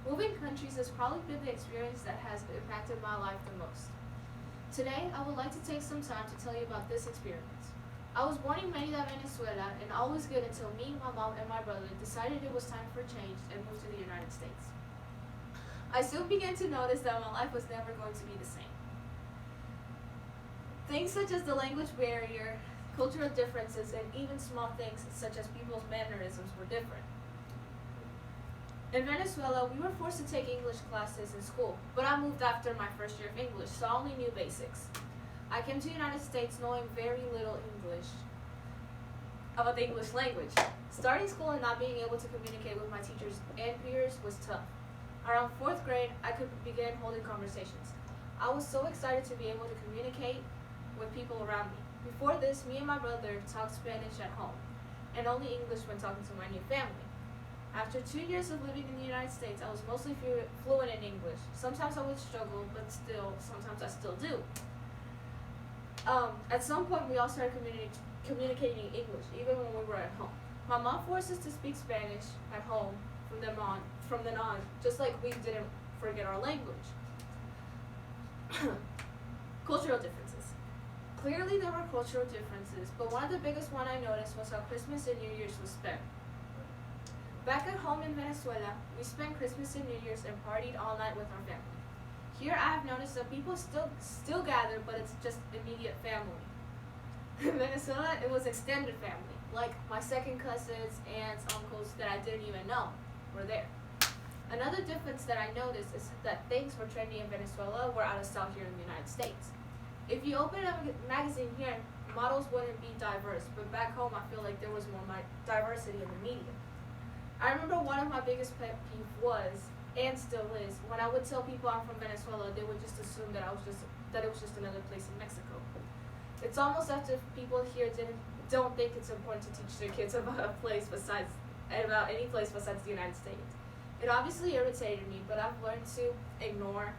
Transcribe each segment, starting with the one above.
Moving countries has probably been the experience that has impacted my life the most. Today, I would like to take some time to tell you about this experience. I was born in Merida, Venezuela, and all was good until me, my mom, and my brother decided it was time for change and moved to the United States. I soon began to notice that my life was never going to be the same. Things such as the language barrier, cultural differences, and even small things such as people's mannerisms were different. In Venezuela, we were forced to take English classes in school, but I moved after my first year of English, so I only knew basics. I came to the United States knowing very little English, about the English language. Starting school and not being able to communicate with my teachers and peers was tough. Around 4th grade, I could begin holding conversations. I was so excited to be able to communicate with people around me. Before this, me and my brother talked Spanish at home, and only English when talking to my new family. After 2 years of living in the United States, I was mostly fluent in English. Sometimes I would struggle, but sometimes I still do. At some point, we all started communicating in English, even when we were at home. My mom forced us to speak Spanish at home from then on, just like we didn't forget our language. Cultural differences. Clearly, there were cultural differences, but one of the biggest one I noticed was how Christmas and New Year's was spent. Back at home in Venezuela, we spent Christmas and New Year's and partied all night with our family. Here I have noticed that people still gather, but it's just immediate family. In Venezuela, it was extended family, like my second cousins, aunts, uncles that I didn't even know were there. Another difference that I noticed is that things were trendy in Venezuela were out of style here in the United States. If you open a magazine here, models wouldn't be diverse, but back home I feel like there was more diversity in the media. I remember one of my biggest pet peeves was, and still is, when I would tell people I'm from Venezuela, they would just assume that it was just another place in Mexico. It's almost as if people here don't think it's important to teach their kids about any place besides the United States. It obviously irritated me, but I've learned to ignore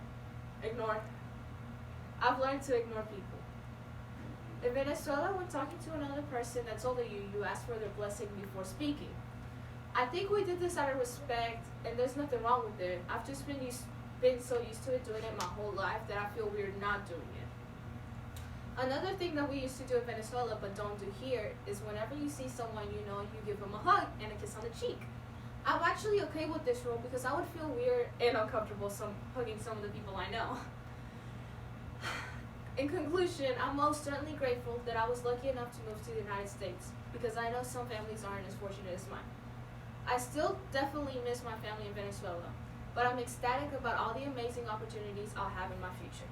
people. In Venezuela, when talking to another person that's older you ask for their blessing before speaking. I think we did this out of respect, and there's nothing wrong with it. I've just been so used to it doing it my whole life that I feel weird not doing it. Another thing that we used to do in Venezuela but don't do here is whenever you see someone you know, you give them a hug and a kiss on the cheek. I'm actually okay with this rule because I would feel weird and uncomfortable hugging some of the people I know. In conclusion, I'm most certainly grateful that I was lucky enough to move to the United States because I know some families aren't as fortunate as mine. I still definitely miss my family in Venezuela, but I'm ecstatic about all the amazing opportunities I'll have in my future.